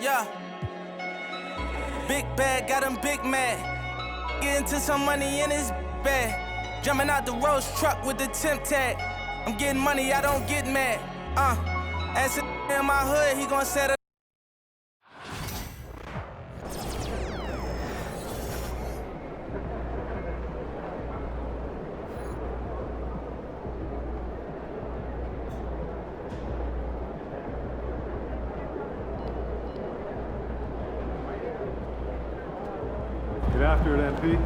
Yeah. Big bag, got him big mad. Get into some money in his bag. Jumping out the Rolls truck with the temp tag. I'm getting money, I don't get mad. As in my hood, he gon' set it. Get after it, MP.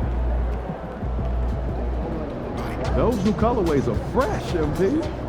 Those new colorways are fresh, MP.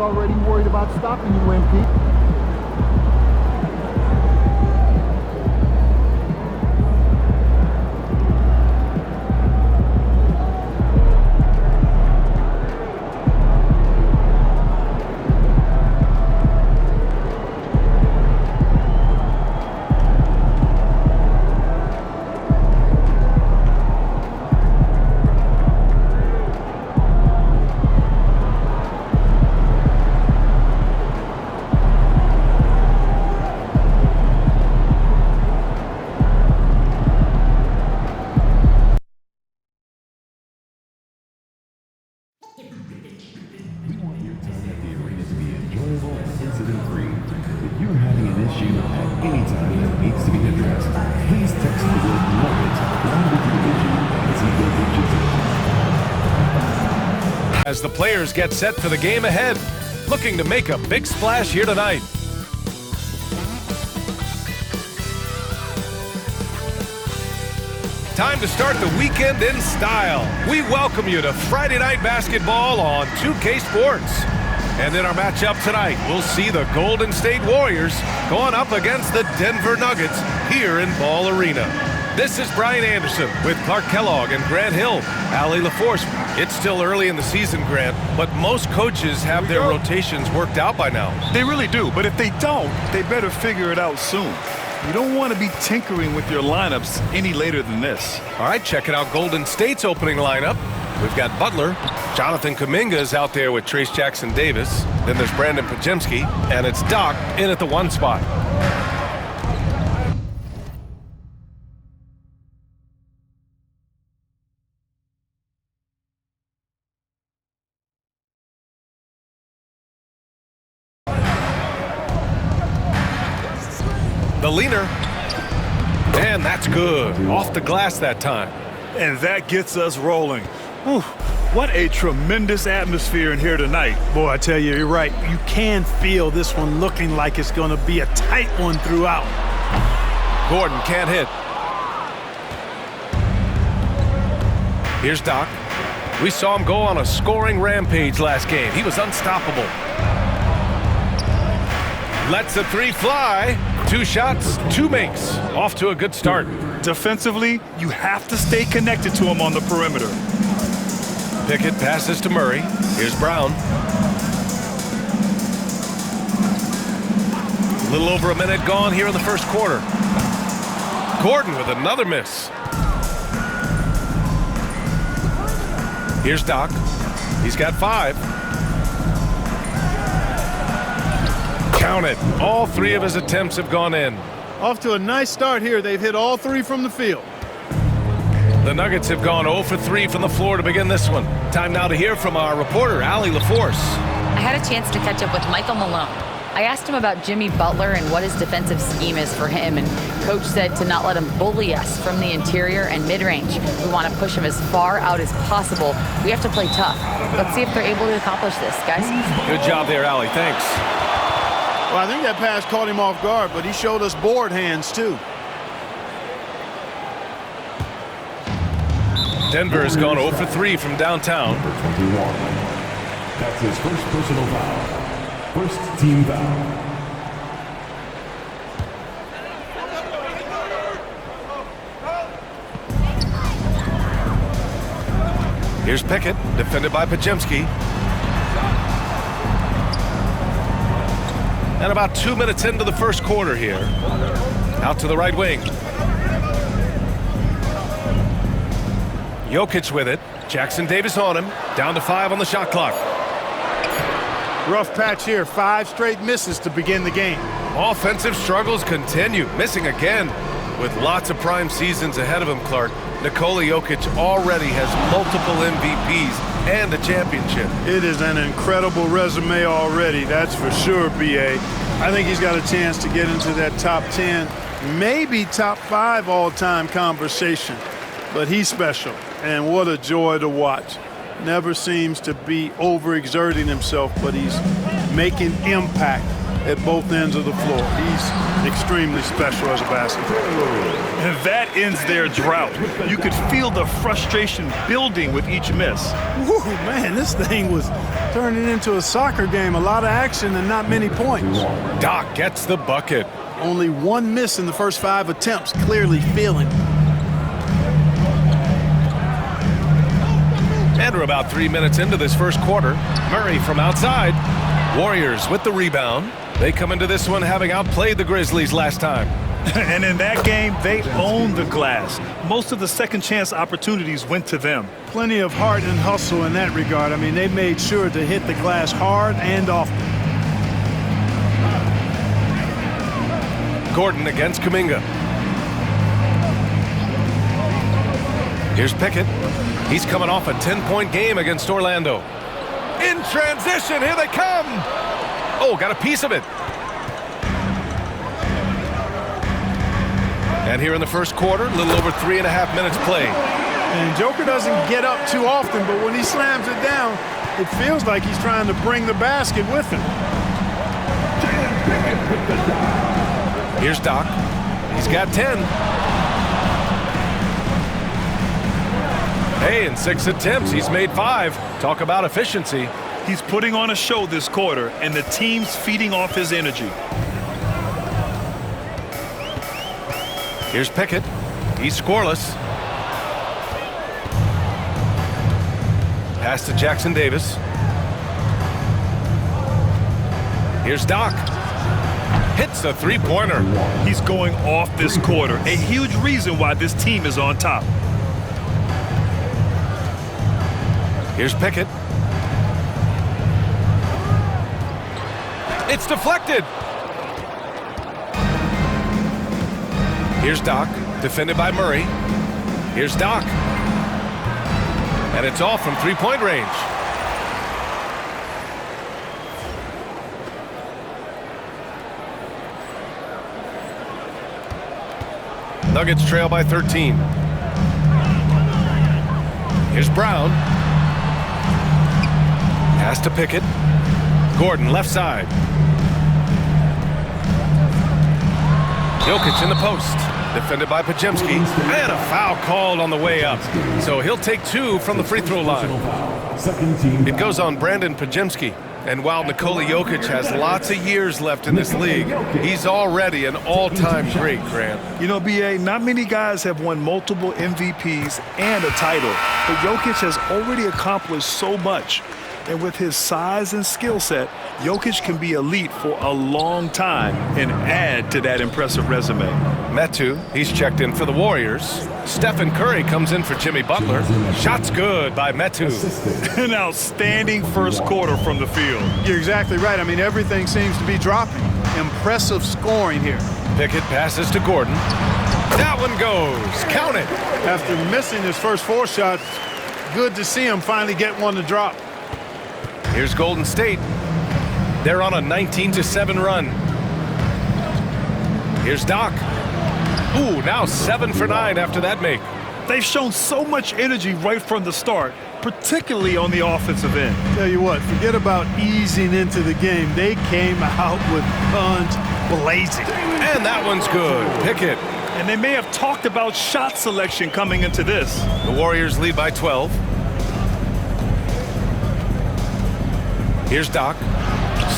already worried about stopping you, MP. As the players get set for the game ahead, looking to make a big splash here tonight. Time to start the weekend in style. We welcome you to Friday Night Basketball on 2K Sports. And in our matchup tonight, we'll see the Golden State Warriors going up against the Denver Nuggets here in Ball Arena. This is Brian Anderson with Clark Kellogg and Grant Hill. Allie LaForce. It's still early in the season, Grant, but most coaches have their rotations worked out by now. They really do, but if they don't, they better figure it out soon. You don't want to be tinkering with your lineups any later than this. All right, checking out Golden State's opening lineup. We've got Butler. Jonathan Kuminga is out there with Trace Jackson-Davis. Then there's Brandon Podziemski, and it's Doc in at the 1 spot. The leaner, and that's good. Off the glass that time. And that gets us rolling. Whew, what a tremendous atmosphere in here tonight. Boy, I tell you, you're right. You can feel this one looking like it's going to be a tight one throughout. Gordon can't hit. Here's Doc. We saw him go on a scoring rampage last game. He was unstoppable. Lets the 3 fly. 2 shots, 2 makes. Off to a good start. Defensively, you have to stay connected to him on the perimeter. Pickett passes to Murray. Here's Brown. A little over a minute gone here in the first quarter. Gordon with another miss. Here's Doc. He's got 5. Count it. All 3 of his attempts have gone in. Off to a nice start here. They've hit all 3 from the field. The Nuggets have gone 0 for 3 from the floor to begin this one. Time now to hear from our reporter, Allie LaForce. I had a chance to catch up with Michael Malone. I asked him about Jimmy Butler and what his defensive scheme is for him, and Coach said to not let him bully us from the interior and mid-range. We want to push him as far out as possible. We have to play tough. Let's see if they're able to accomplish this, guys. Good job there, Allie. Thanks. Well, I think that pass caught him off guard, but he showed us board hands, too. Denver has gone 0 for 3 from downtown. Number 21. That's his first personal foul. First team foul. Here's Pickett, defended by Podziemski. And about 2 minutes into the first quarter here. Out to the right wing. Jokic with it. Jackson-Davis on him. Down to 5 on the shot clock. Rough patch here. 5 straight misses to begin the game. Offensive struggles continue. Missing again. With lots of prime seasons ahead of him, Clark, Nikola Jokic already has multiple MVPs and a championship. It is an incredible resume already, that's for sure, B.A. I think he's got a chance to get into that top 10, maybe top 5 all-time conversation. But he's special, and what a joy to watch. Never seems to be overexerting himself, but he's making impact at both ends of the floor. He's extremely special as a basketball player. And that ends their drought. You could feel the frustration building with each miss. Woo, man, this thing was Turning into a soccer game, a lot of action and not many points. Doc gets the bucket. Only one miss in the first 5 attempts, clearly feeling. And we're about 3 minutes into this first quarter. Murray from outside. Warriors with the rebound. They come into this one having outplayed the Grizzlies last time. And in that game, they owned the glass. Most of the second chance opportunities went to them. Plenty of heart and hustle in that regard. I mean, they made sure to hit the glass hard and often. Gordon against Kuminga. Here's Pickett. He's coming off a 10-point game against Orlando. In transition, here they come. Oh, got a piece of it. And here in the first quarter, a little over 3.5 minutes played. And Joker doesn't get up too often, but when he slams it down, it feels like he's trying to bring the basket with him. Here's Doc. He's got 10. Hey, in 6 attempts, he's made 5. Talk about efficiency. He's putting on a show this quarter, and the team's feeding off his energy. Here's Pickett. He's scoreless. Pass to Jackson Davis. Here's Doc. Hits the three-pointer. He's going off this quarter. A huge reason why this team is on top. Here's Pickett. It's deflected. Here's Doc, defended by Murray. Here's Doc. And it's off from three-point range. Nuggets trail by 13. Here's Brown. Pass to Pickett. Gordon left side. Jokic in the post. Defended by Podziemski. And a foul called on the way up. So he'll take 2 from the free throw line. It goes on Brandon Podziemski. And while Nikola Jokic has lots of years left in this league, he's already an all-time great, Grant. You know, B.A., not many guys have won multiple MVPs and a title, but Jokic has already accomplished so much. And with his size and skill set, Jokic can be elite for a long time and add to that impressive resume. Metu, he's checked in for the Warriors. Stephen Curry comes in for Jimmy Butler. Shot's good by Metu. An outstanding first quarter from the field. You're exactly right. I mean, everything seems to be dropping. Impressive scoring here. Pickett passes to Gordon. That one goes. Count it. After missing his first 4 shots, good to see him finally get one to drop. Here's Golden State. They're on a 19-7 run. Here's Doc. Ooh, now 7 for 9 after that make. They've shown so much energy right from the start, particularly on the offensive end. Tell you what, forget about easing into the game. They came out with guns blazing. And that one's good. Pickett. And they may have talked about shot selection coming into this. The Warriors lead by 12. Here's Doc.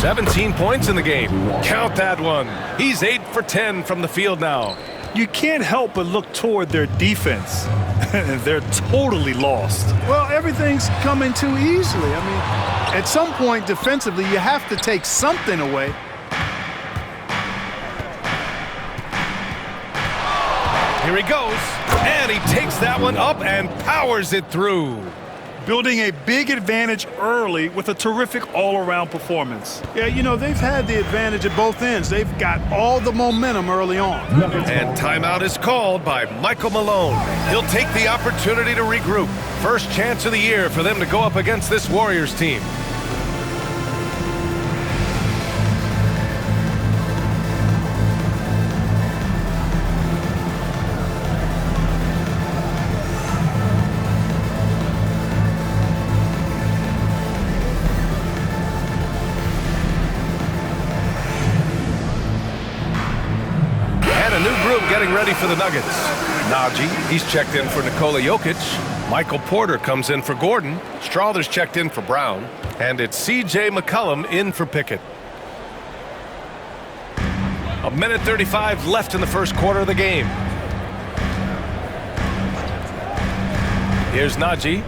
17 points in the game. Count that one. He's 8 for 10 from the field now. You can't help but look toward their defense. They're totally lost. Well, everything's coming too easily. I mean, at some point defensively, you have to take something away. Here he goes. And he takes that one up and powers it through. Building a big advantage early with a terrific all-around performance. Yeah, you know, they've had the advantage at both ends. They've got all the momentum early on. And timeout is called by Michael Malone. He'll take the opportunity to regroup. First chance of the year for them to go up against this Warriors team. Getting ready for the Nuggets. Najee, he's checked in for Nikola Jokic. Michael Porter comes in for Gordon. Strawther's checked in for Brown. And it's C.J. McCollum in for Pickett. 1:35 left in the first quarter of the game. Here's Najee.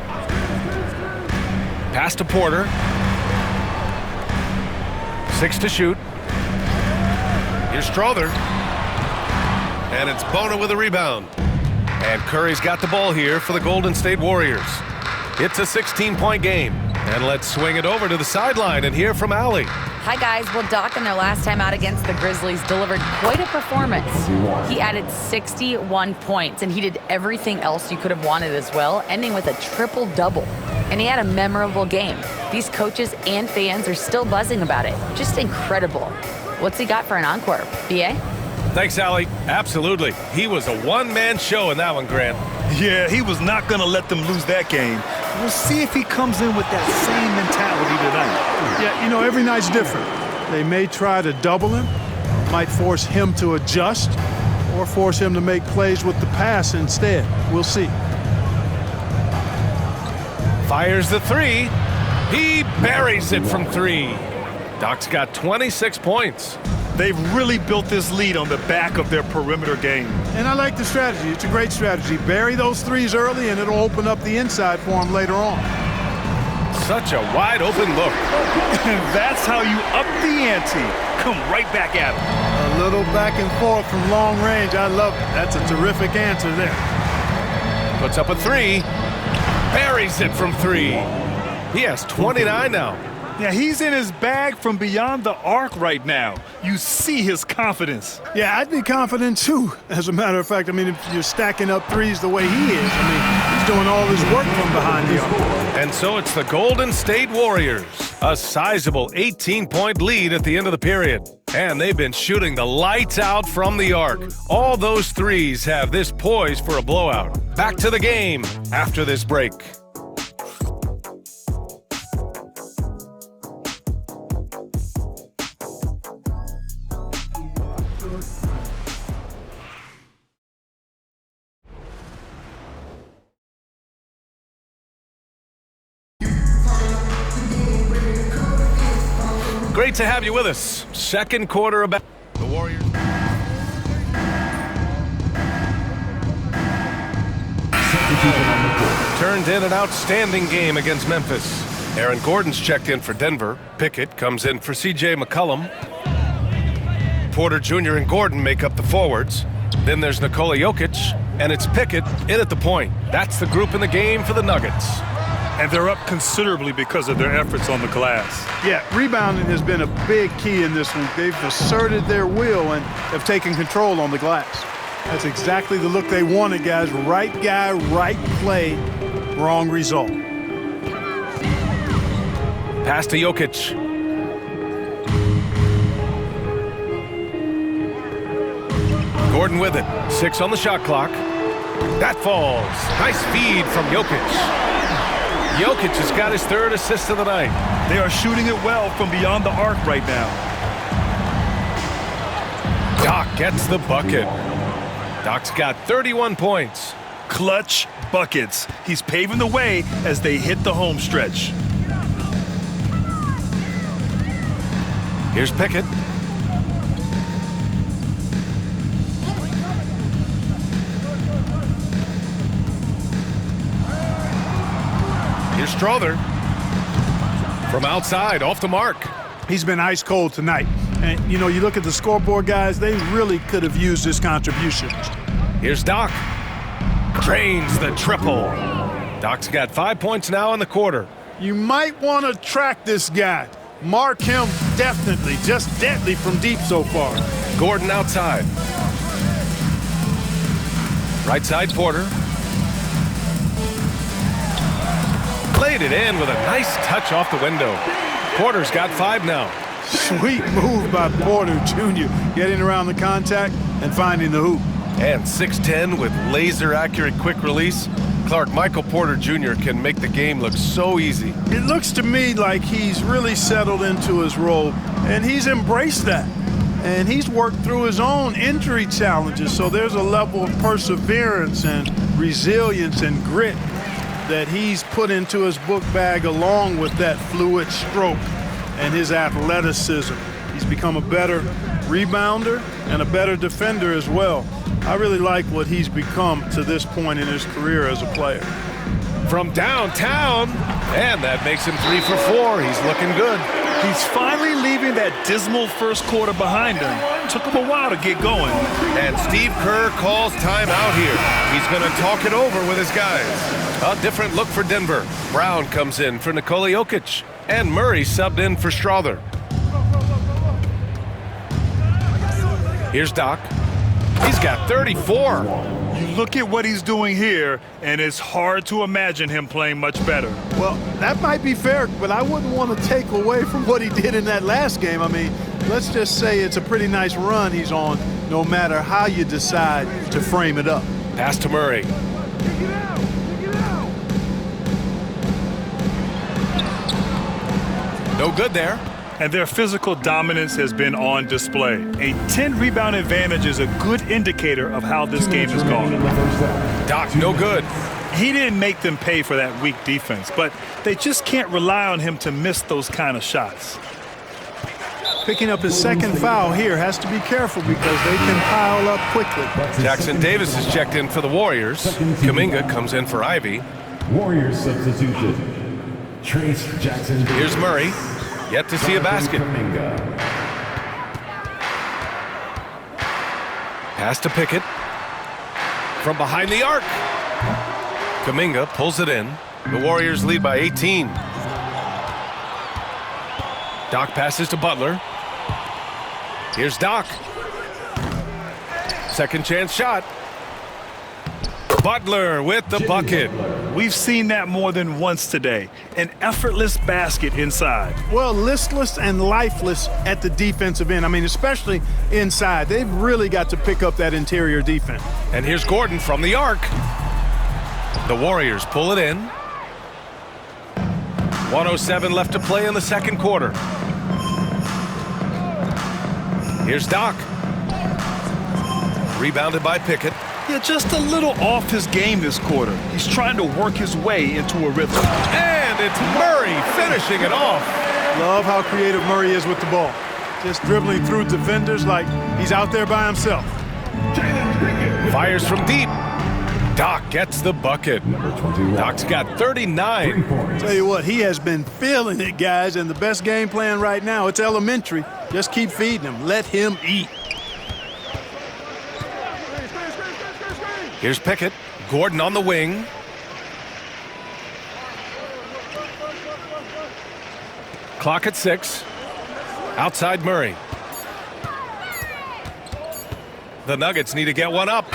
Pass to Porter. 6 to shoot. Here's Strother. And it's Bona with a rebound. And Curry's got the ball here for the Golden State Warriors. It's a 16-point game. And let's swing it over to the sideline and hear from Allie. Hi, guys. Well, Doc, in their last time out against the Grizzlies, delivered quite a performance. He added 61 points, and he did everything else you could have wanted as well, ending with a triple-double. And he had a memorable game. These coaches and fans are still buzzing about it. Just incredible. What's he got for an encore? B.A.? Thanks, Allie. Absolutely. He was a one-man show in that one, Grant. Yeah, he was not going to let them lose that game. We'll see if he comes in with that same mentality tonight. Yeah, you know, every night's different. They may try to double him, might force him to adjust, or force him to make plays with the pass instead. We'll see. Fires the three. He buries it from 3. Doc's got 26 points. They've really built this lead on the back of their perimeter game. And I like the strategy. It's a great strategy. Bury those threes early, and it'll open up the inside for him later on. Such a wide open look. And that's how you up the ante. Come right back at him. A little back and forth from long range. I love it. That's a terrific answer there. Puts up a 3. Buries it from 3. He has 29 now. Yeah, he's in his bag from beyond the arc right now. You see his confidence. Yeah, I'd be confident too. As a matter of fact, I mean, if you're stacking up threes the way he is, I mean, he's doing all his work from behind the arc. And so it's the Golden State Warriors. A sizable 18-point lead at the end of the period. And they've been shooting the lights out from the arc. All those threes have this poised for a blowout. Back to the game after this break. Great to have you with us. Second quarter about the Warriors. Turned in an outstanding game against Memphis. Aaron Gordon's checked in for Denver. Pickett comes in for C.J. McCollum. Porter Jr. and Gordon make up the forwards. Then there's Nikola Jokic, and it's Pickett in at the point. That's the group in the game for the Nuggets. And they're up considerably because of their efforts on the glass. Yeah, rebounding has been a big key in this one. They've asserted their will and have taken control on the glass. That's exactly the look they wanted, guys. Right guy, right play, wrong result. Pass to Jokic. Gordon with it. 6 on the shot clock. That falls. Nice feed from Jokic. Jokic has got his 3rd assist of the night. They are shooting it well from beyond the arc right now. Doc gets the bucket. Doc's got 31 points. Clutch buckets. He's paving the way as they hit the home stretch. Here's Pickett. Here's Strother. From outside, off the mark. He's been ice cold tonight. And, you know, you look at the scoreboard, guys, they really could have used his contribution. Here's Doc. Drains the triple. Doc's got 5 points now in the quarter. You might want to track this guy. Mark him definitely, just deadly from deep so far. Gordon outside. Right side, Porter. Laid it in with a nice touch off the window. Porter's got 5 now. Sweet move by Porter Jr. Getting around the contact and finding the hoop. And 6'10" with laser-accurate quick release. Clark, Michael Porter Jr. can make the game look so easy. It looks to me like he's really settled into his role, and he's embraced that. And he's worked through his own injury challenges, so there's a level of perseverance and resilience and grit that he's put into his book bag along with that fluid stroke and his athleticism. He's become a better rebounder and a better defender as well. I really like what he's become to this point in his career as a player. From downtown, and that makes him 3 for 4. He's looking good. He's finally leaving that dismal first quarter behind him. Took him a while to get going. And Steve Kerr calls timeout here. He's going to talk it over with his guys. A different look for Denver. Brown comes in for Nikola Jokic, and Murray subbed in for Strother. Here's Doc. He's got 34. You look at what he's doing here, and it's hard to imagine him playing much better. Well, that might be fair, but I wouldn't want to take away from what he did in that last game. I mean, let's just say it's a pretty nice run he's on, no matter how you decide to frame it up. Pass to Murray. No good there. And their physical dominance has been on display. A 10-rebound advantage is a good indicator of how this game has gone. Doc, no good. He didn't make them pay for that weak defense, but they just can't rely on him to miss those kind of shots. Picking up his second foul here, has to be careful because they can pile up quickly. Jackson Davis is checked in for the Warriors. Kuminga comes in for Ivy. Warriors substitution. Trace Jackson. Here's Murray. Yet to see a basket. Pass to Pickett. From behind the arc. Kuminga pulls it in. The Warriors lead by 18. Doc passes to Butler. Here's Doc. Second chance shot. Butler with the bucket. We've seen that more than once today. An effortless basket inside. Well, listless and lifeless at the defensive end. I mean, especially inside. They've really got to pick up that interior defense. And here's Gordon from the arc. The Warriors pull it in. 1:07 left to play in the second quarter. Here's Doc. Rebounded by Pickett. Yeah, just a little off his game this quarter. He's trying to work his way into a rhythm. And it's Murray finishing it off. Love how creative Murray is with the ball. Just dribbling through defenders like he's out there by himself. Fires from deep. Doc gets the bucket. Doc's got 39. Tell you what, he has been feeling it, guys, and the best game plan right now, it's elementary. Just keep feeding him. Let him eat. Here's Pickett. Gordon on the wing. Clock at 6. Outside Murray. The Nuggets need to get one up.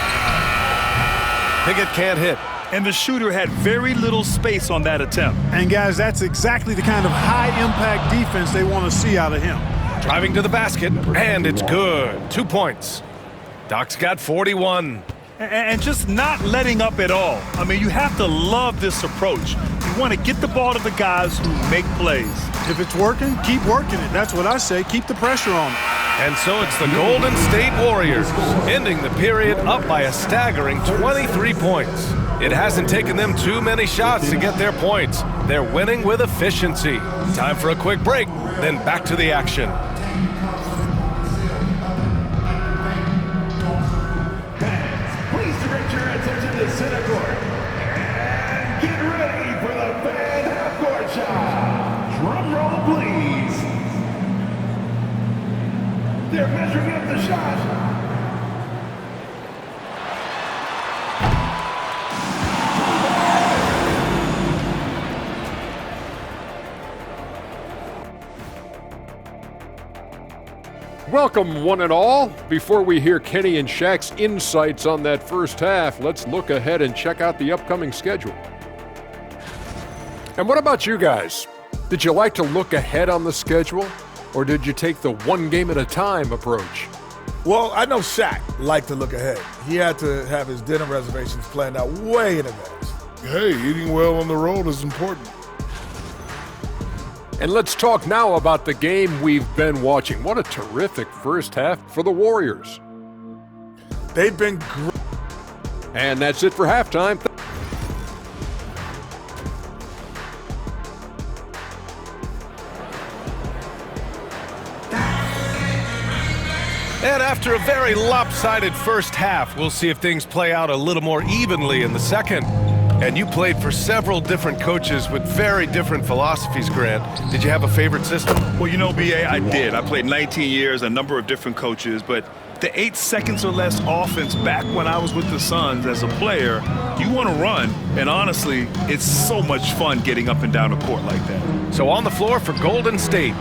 Pickett can't hit. And the shooter had very little space on that attempt. And guys, that's exactly the kind of high-impact defense they want to see out of him. Driving to the basket, and it's good. 2 points. Doc's got 41. And just not letting up at all. I mean, you have to love this approach. You want to get the ball to the guys who make plays. If it's working, keep working it. That's what I say. Keep the pressure on them. And so it's the Golden State Warriors ending the period up by a staggering 23 points. It hasn't taken them too many shots to get their points. They're winning with efficiency. Time for a quick break, then back to the action. Please direct your attention to center court. And get ready for the fan half-court shot. Drum roll, please. They're measuring up the shot. Welcome, one and all. Before we hear Kenny and Shaq's insights on that first half, let's look ahead and check out the upcoming schedule. And what about you guys? Did you like to look ahead on the schedule, or did you take the one game at a time approach? Well, I know Shaq liked to look ahead. He had to have his dinner reservations planned out way in advance. Hey, eating well on the road is important. And let's talk now about the game we've been watching. What a terrific first half for the Warriors. They've been great. And that's it for halftime. And after a very lopsided first half, we'll see if things play out a little more evenly in the second. And you played for several different coaches with very different philosophies, Grant. Did you have a favorite system? Well, you know, B.A., I did. I played 19 years, a number of different coaches, but the 8 seconds or less offense back when I was with the Suns as a player, you want to run, and honestly, it's so much fun getting up and down the court like that. So on the floor for Golden State,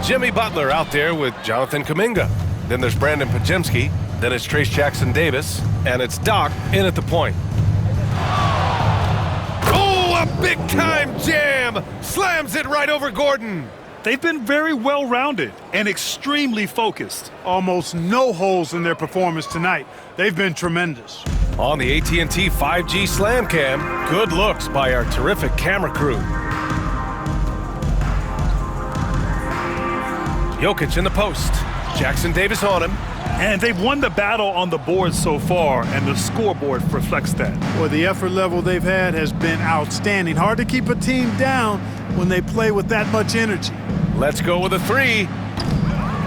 Jimmy Butler out there with Jonathan Kuminga. Then there's Brandon Podziemski. Then it's Trayce Jackson-Davis. And it's Doc in at the point. Oh, a big-time jam! Slams it right over Gordon. They've been very well-rounded and extremely focused. Almost no holes in their performance tonight. They've been tremendous. On the AT&T 5G Slam Cam, good looks by our terrific camera crew. Jokic in the post. Jackson-Davis on him. And they've won the battle on the board so far, and the scoreboard reflects that. Well, the effort level they've had has been outstanding. Hard to keep a team down when they play with that much energy. Let's go with a 3.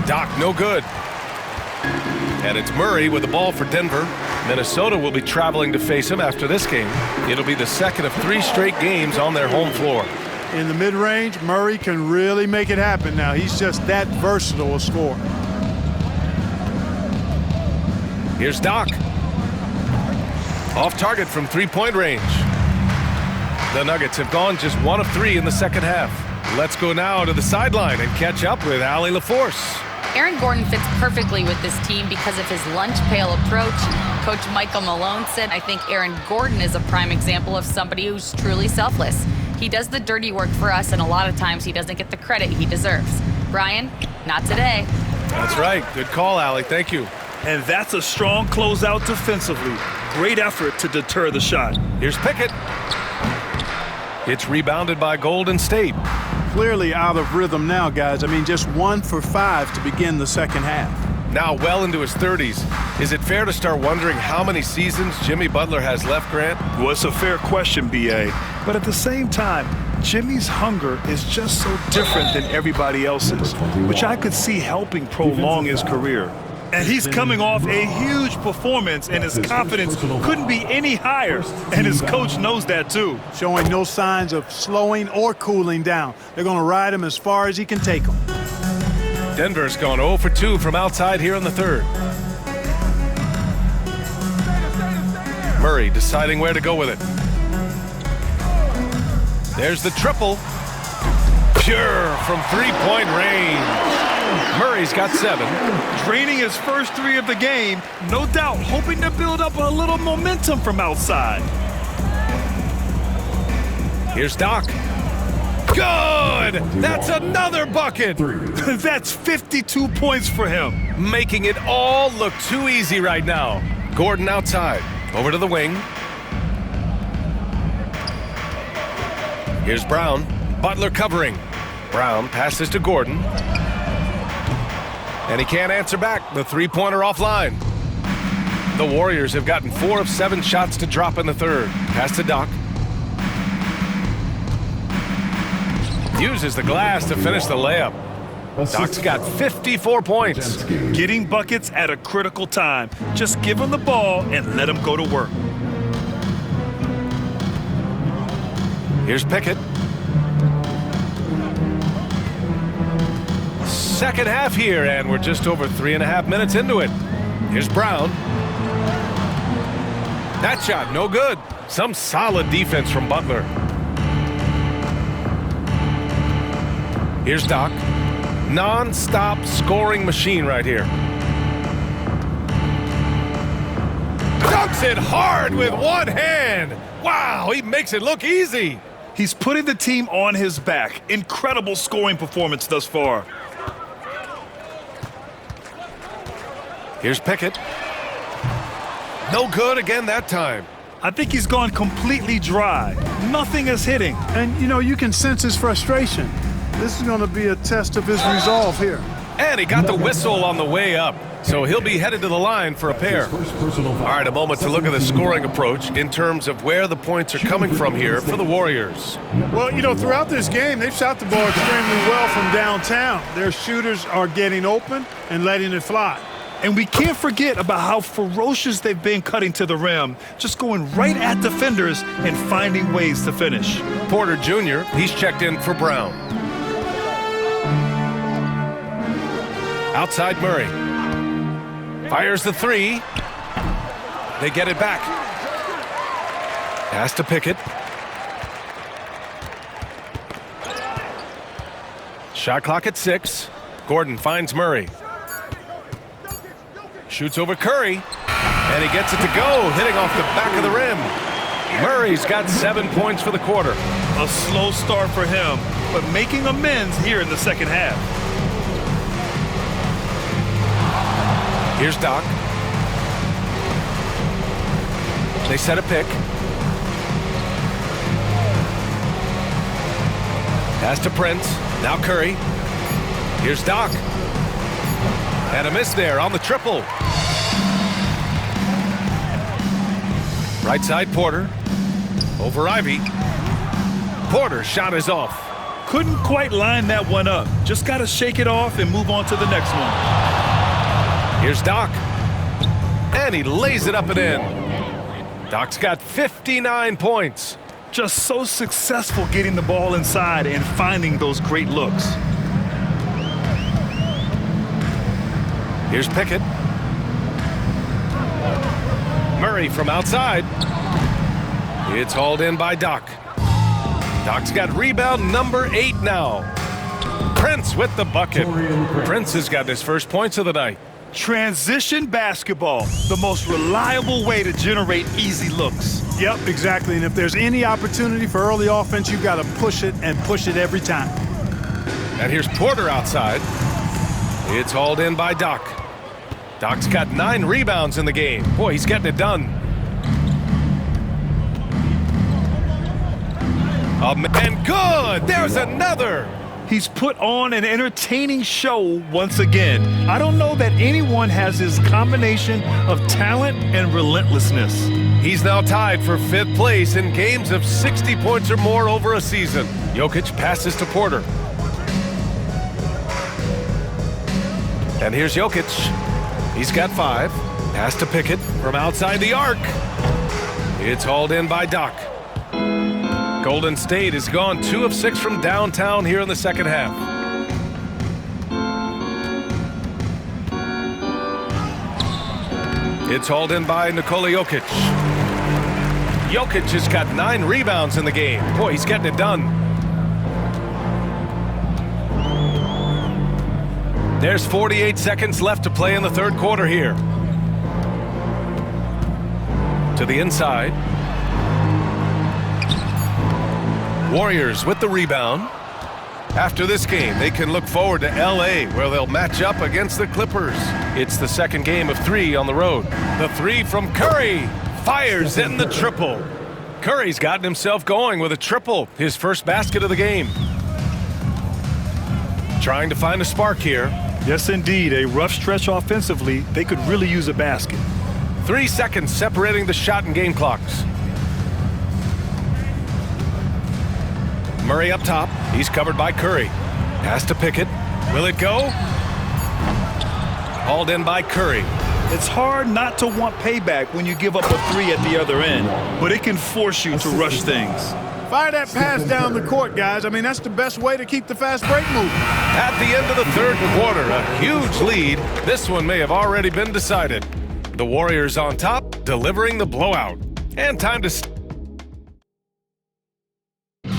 Doc, no good. And it's Murray with the ball for Denver. Minnesota will be traveling to face him after this game. It'll be the second of 3 straight games on their home floor. In the mid-range, Murray can really make it happen now. He's just that versatile a scorer. Here's Doc. Off target from 3-point range. The Nuggets have gone just 1 of 3 in the second half. Let's go now to the sideline and catch up with Allie LaForce. Aaron Gordon fits perfectly with this team because of his lunch pail approach. Coach Michael Malone said, I think Aaron Gordon is a prime example of somebody who's truly selfless. He does the dirty work for us, and a lot of times he doesn't get the credit he deserves. Brian, not today. That's right. Good call, Allie. Thank you. And that's a strong closeout defensively. Great effort to deter the shot. Here's Pickett. It's rebounded by Golden State. Clearly out of rhythm now, guys. I mean, just 1 for 5 to begin the second half. Now well into his 30s. Is it fair to start wondering how many seasons Jimmy Butler has left, Grant? Well, it's a fair question, B.A. But at the same time, Jimmy's hunger is just so different than everybody else's, which I could see helping prolong his career. And he's coming off a huge performance, and his confidence couldn't be any higher. And his coach knows that, too. Showing no signs of slowing or cooling down. They're going to ride him as far as he can take him. Denver's gone 0 for 2 from outside here in the third. Murray deciding where to go with it. There's the triple. Pure from 3-point range. Murray's got 7. Draining his first 3 of the game, no doubt hoping to build up a little momentum from outside. Here's Doc. Good! That's another bucket! That's 52 points for him. Making it all look too easy right now. Gordon outside. Over to the wing. Here's Brown. Butler covering. Brown passes to Gordon. And he can't answer back. The 3-pointer offline. The Warriors have gotten 4 of 7 shots to drop in the third. Pass to Doc. Uses the glass to finish the layup. Doc's got 54 points. Getting buckets at a critical time. Just give him the ball and let him go to work. Here's Pickett. Second half here, and we're just over 3.5 minutes into it. Here's Brown. That shot, no good. Some solid defense from Butler. Here's Doc. Non-stop scoring machine right here. Dunks it hard with one hand. Wow, he makes it look easy. He's putting the team on his back. Incredible scoring performance thus far. Here's Pickett. No good again that time. I think he's gone completely dry. Nothing is hitting. And, you know, you can sense his frustration. This is going to be a test of his resolve here. And he got the whistle on the way up. So he'll be headed to the line for a pair. All right, a moment to look at the scoring approach in terms of where the points are coming from here for the Warriors. Well, you know, throughout this game, they've shot the ball extremely well from downtown. Their shooters are getting open and letting it fly. And we can't forget about how ferocious they've been cutting to the rim, just going right at defenders and finding ways to finish. Porter Jr., he's checked in for Brown. Outside Murray. Fires the three. They get it back. Pass to Pickett. Shot clock at 6. Gordon finds Murray. Shoots over Curry. And he gets it to go, hitting off the back of the rim. Murray's got 7 points for the quarter. A slow start for him, but making amends here in the second half. Here's Doc. They set a pick. Pass to Prince. Now Curry. Here's Doc. And a miss there on the triple. Right side Porter. Over Ivy. Porter's shot is off. Couldn't quite line that one up. Just got to shake it off and move on to the next one. Here's Doc. And he lays it up and in. Doc's got 59 points. Just so successful getting the ball inside and finding those great looks. Here's Pickett. Murray from outside. It's hauled in by Doc. Doc's got rebound number 8 now. Prince with the bucket. Prince has got his first points of the night. Transition basketball, the most reliable way to generate easy looks. Yep, exactly. And if there's any opportunity for early offense, you've got to push it and push it every time. And here's Porter outside. It's hauled in by Doc. Doc's got 9 rebounds in the game. Boy, he's getting it done. And good! There's another! He's put on an entertaining show once again. I don't know that anyone has his combination of talent and relentlessness. He's now tied for 5th place in games of 60 points or more over a season. Jokic passes to Porter. And here's Jokic. He's got 5. Pass to Pickett from outside the arc. It's hauled in by Doc. Golden State has gone 2 of 6 from downtown here in the second half. It's hauled in by Nikola Jokic. Jokic has got 9 rebounds in the game. Boy, he's getting it done. There's 48 seconds left to play in the third quarter here. To the inside. Warriors with the rebound. After this game, they can look forward to LA, where they'll match up against the Clippers. It's the second game of 3 on the road. The 3 from Curry fires in the triple. Curry's gotten himself going with a triple, his first basket of the game. Trying to find a spark here. Yes, indeed. A rough stretch offensively. They could really use a basket. 3 seconds separating the shot and game clocks. Murray up top. He's covered by Curry. Pass to Pickett. Will it go? Hauled in by Curry. It's hard not to want payback when you give up a 3 at the other end, but it can force you to rush things. Fire that pass down the court, guys. I mean, that's the best way to keep the fast break moving. At the end of the third quarter, a huge lead. This one may have already been decided. The Warriors on top, delivering the blowout. And time to...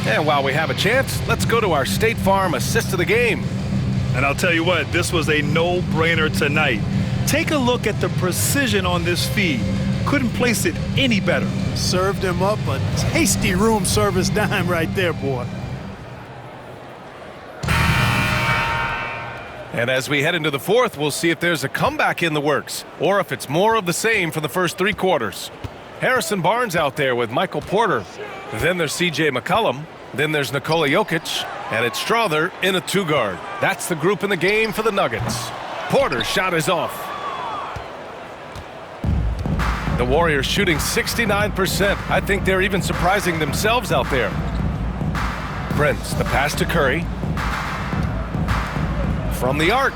And while we have a chance, let's go to our State Farm assist of the game. And I'll tell you what, this was a no-brainer tonight. Take a look at the precision on this feed. Couldn't place it any better. Served him up a tasty room service dime right there, boy. And as we head into the fourth, we'll see if there's a comeback in the works, or if it's more of the same from the first 3 quarters. Harrison Barnes out there with Michael Porter. Then there's C.J. McCollum. Then there's Nikola Jokic. And it's Strother in a 2-guard. That's the group in the game for the Nuggets. Porter's shot is off. The Warriors shooting 69%. I think they're even surprising themselves out there. Prince, the pass to Curry. From the arc.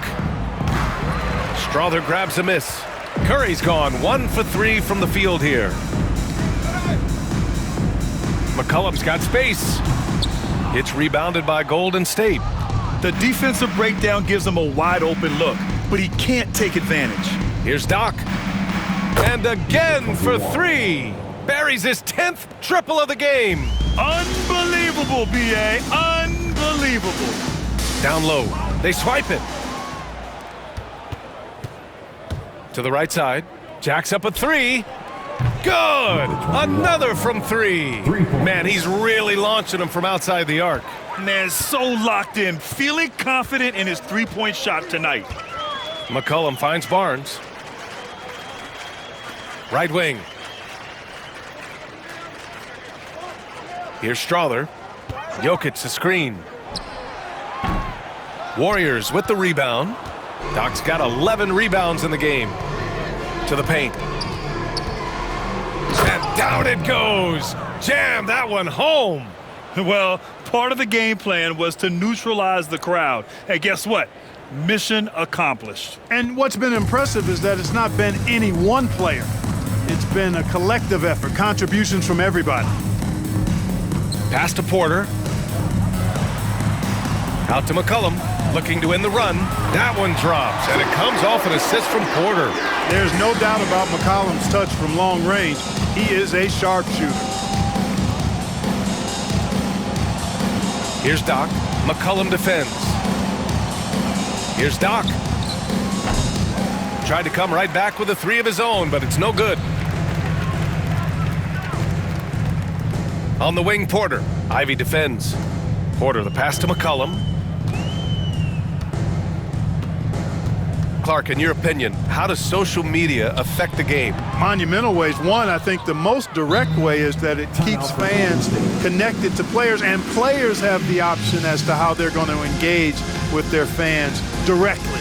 Strother grabs a miss. Curry's gone 1 for 3 from the field here. McCollum's got space. It's rebounded by Golden State. The defensive breakdown gives him a wide open look, but he can't take advantage. Here's Doc. And again for 3. Buries his 10th triple of the game. Unbelievable, B.A. Unbelievable. Down low. They swipe it. To the right side. Jacks up a 3. Good! Another from 3. Man, he's really launching them from outside the arc. Man, so locked in, feeling confident in his three-point shot tonight. McCollum finds Barnes. Right wing. Here's Strother. Jokic, the screen. Warriors with the rebound. Doc's got 11 rebounds in the game. To the paint. And down it goes. Jam that one home. Well, part of the game plan was to neutralize the crowd. And guess what? Mission accomplished. And what's been impressive is that it's not been any one player. It's been a collective effort, contributions from everybody. Pass to Porter. Out to McCollum, looking to win the run. That one drops, and it comes off an assist from Porter. There's no doubt about McCollum's touch from long range. He is a sharpshooter. Here's Doc. McCollum defends. Here's Doc. Tried to come right back with a 3 of his own, but it's no good. On the wing, Porter. Ivy defends. Porter, the pass to McCollum. Clark, in your opinion, how does social media affect the game? Monumental ways. One, I think the most direct way is that it keeps fans connected to players, and players have the option as to how they're going to engage with their fans directly,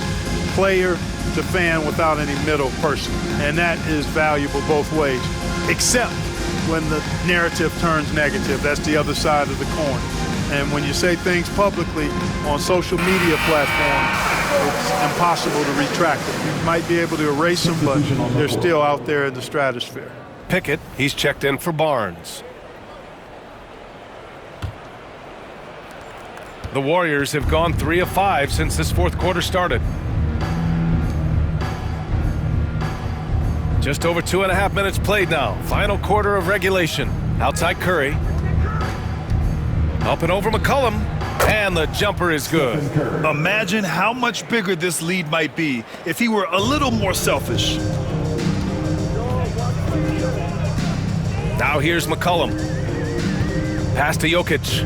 player to fan, without any middle person. And that is valuable both ways, except when the narrative turns negative. That's the other side of the coin. And when you say things publicly on social media platforms, it's impossible to retract them. You might be able to erase them, but they're still out there in the stratosphere. Pickett, he's checked in for Barnes. The Warriors have gone 3 of 5 since this fourth quarter started. Just over 2.5 minutes played now. Final quarter of regulation. Outside Curry. Up and over McCollum. And the jumper is good. Imagine how much bigger this lead might be if he were a little more selfish. Now here's McCollum. Pass to Jokic.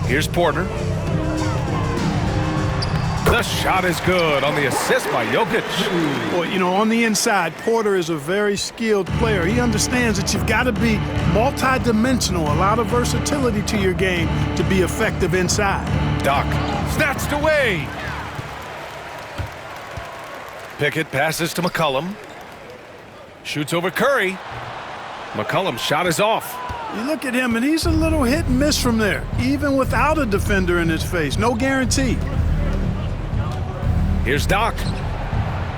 Here's Porter. The shot is good on the assist by Jokic. Well, you know, on the inside, Porter is a very skilled player. He understands that you've got to be multi-dimensional, a lot of versatility to your game to be effective inside. Doc snatched away. Pickett passes to McCollum. Shoots over Curry. McCollum's shot is off. You look at him, and he's a little hit and miss from there, even without a defender in his face. No guarantee. Here's Doc.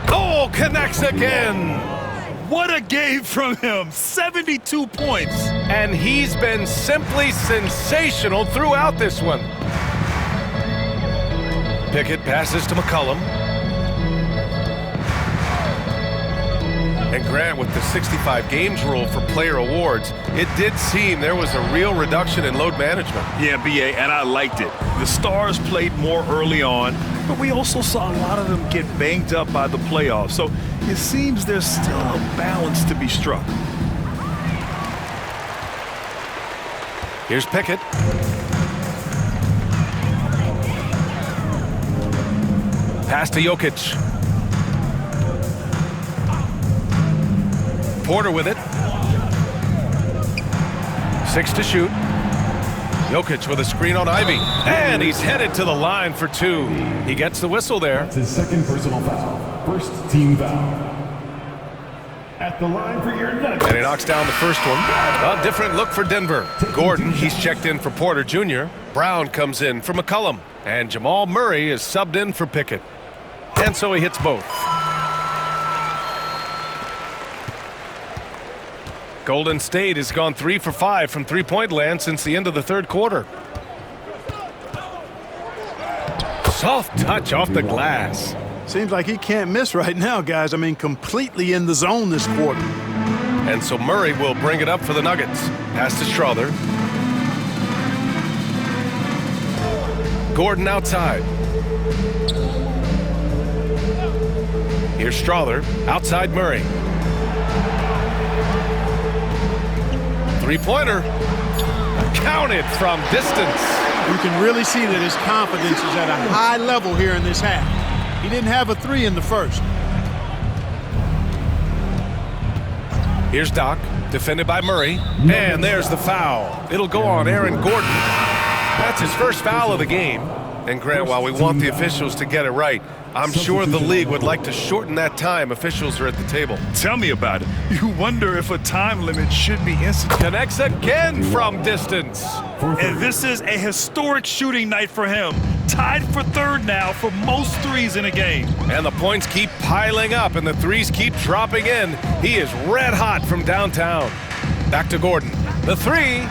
Oh, connects again. What a game from him. 72 points. And he's been simply sensational throughout this one. Pickett passes to McCollum. And Grant, with the 65 games rule for player awards, it did seem there was a real reduction in load management. Yeah, B.A., and I liked it. The stars played more early on, but we also saw a lot of them get banged up by the playoffs. So it seems there's still a balance to be struck. Here's Pickett. Pass to Jokic. Porter with it. 6 to shoot. Jokic with a screen on Ivy. And he's headed to the line for 2. He gets the whistle there. That's his second personal foul. First team foul. At the line for your Nuggets. And he knocks down the first one. A different look for Denver. Gordon, he's checked in for Porter Jr. Brown comes in for McCollum. And Jamal Murray is subbed in for Pickett. And so he hits both. Golden State has gone 3 for 5 from three-point land since the end of the third quarter. Soft touch off the glass. Seems like he can't miss right now, guys. I mean, completely in the zone this quarter. And so Murray will bring it up for the Nuggets. Pass to Strother. Gordon outside. Here's Strother. Outside Murray. Three-pointer. Counted from distance. You can really see that his confidence is at a high level here in this half. He didn't have a three in the first. Here's Doc, defended by Murray, and there's the foul. It'll go on Aaron Gordon. That's his first foul of the game. And Grant, while we want the officials to get it right, I'm sure the league would like to shorten that time officials are at the table. Tell me about it. You wonder if a time limit should be instituted. Connects again from distance. And this is a historic shooting night for him. Tied for third now for most threes in a game. And the points keep piling up and the threes keep dropping in. He is red hot from downtown. Back to Gordon. The three.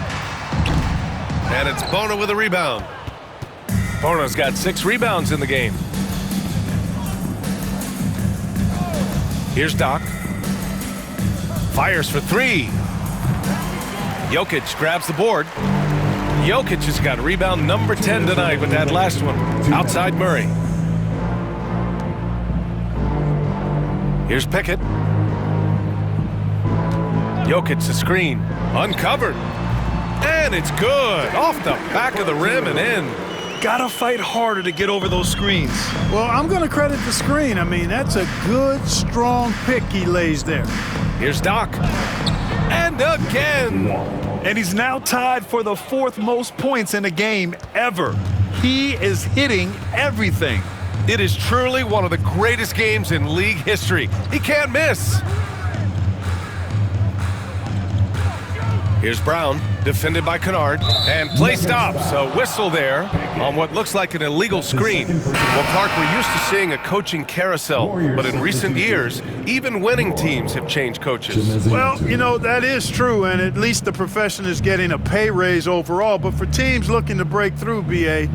And it's Bona with a rebound. Bona's got 6 rebounds in the game. Here's Doc. Fires for 3. Jokic grabs the board. Jokic has got rebound number 10 tonight with that last one. Outside Murray. Here's Pickett. Jokic the screen. Uncovered. And it's good. Off the back of the rim and in. Gotta fight harder to get over those screens. Well, I'm going to credit the screen. I mean, that's a good, strong pick he lays there. Here's Doc. And again. And he's now tied for the 4th most points in a game ever. He is hitting everything. It is truly one of the greatest games in league history. He can't miss. Here's Brown, defended by Kennard, and play stops. A whistle there on what looks like an illegal screen. Well, Clark, we're used to seeing a coaching carousel, but in recent years, even winning teams have changed coaches. Well, you know, that is true, and at least the profession is getting a pay raise overall. But for teams looking to break through, B.A.,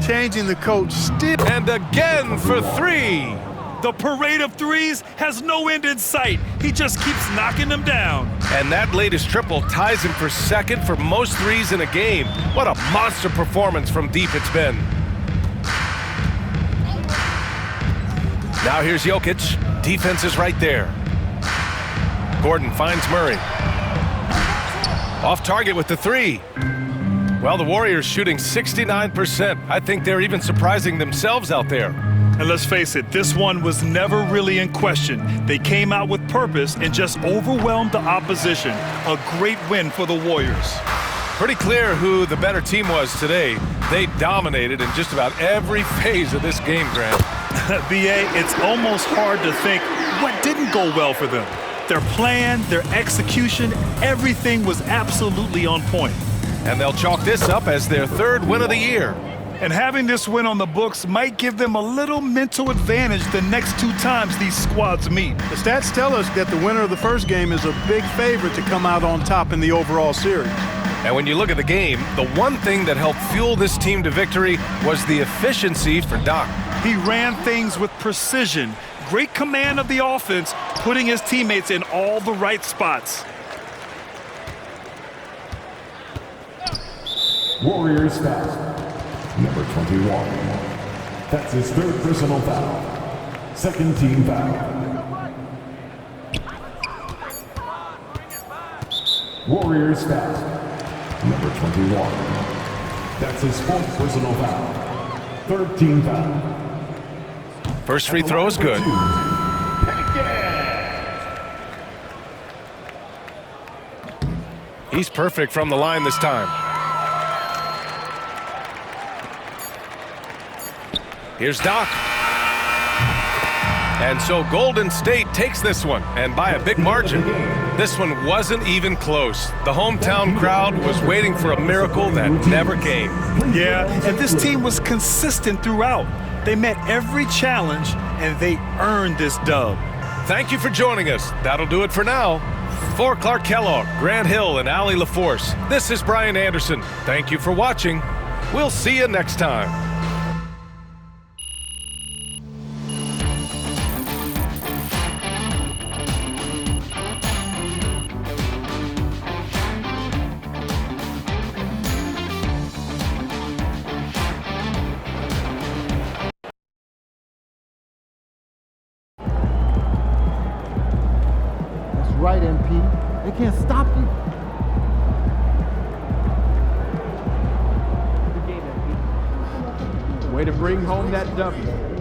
changing the coach still. And again for 3. The parade of threes has no end in sight. He just keeps knocking them down. And that latest triple ties him for second for most threes in a game. What a monster performance from deep it's been. Now here's Jokic. Defense is right there. Gordon finds Murray. Off target with the 3. Well, the Warriors shooting 69%. I think they're even surprising themselves out there. And let's face it, this one was never really in question. They came out with purpose and just overwhelmed the opposition. A great win for the Warriors. Pretty clear who the better team was today. They dominated in just about every phase of this game, Grant. B.A., it's almost hard to think what didn't go well for them. Their plan, their execution, everything was absolutely on point. And they'll chalk this up as their 3rd win of the year. And having this win on the books might give them a little mental advantage the next 2 times these squads meet. The stats tell us that the winner of the first game is a big favorite to come out on top in the overall series. And when you look at the game, the one thing that helped fuel this team to victory was the efficiency for Doc. He ran things with precision, great command of the offense, putting his teammates in all the right spots. Warriors foul. Number 21. That's his 3rd personal foul. 2nd team foul. Warriors foul. Number 21. That's his 4th personal foul. 3rd team foul. First free throw is good. He's perfect from the line this time. Here's Doc. And so Golden State takes this one, and by a big margin. This one wasn't even close. The hometown crowd was waiting for a miracle that never came. Yeah, and this team was consistent throughout. They met every challenge, and they earned this dub. Thank you for joining us. That'll do it for now. For Clark Kellogg, Grant Hill, and Allie LaForce, this is Brian Anderson. Thank you for watching. We'll see you next time. That's right, MP. They can't stop you. Way to bring home that W.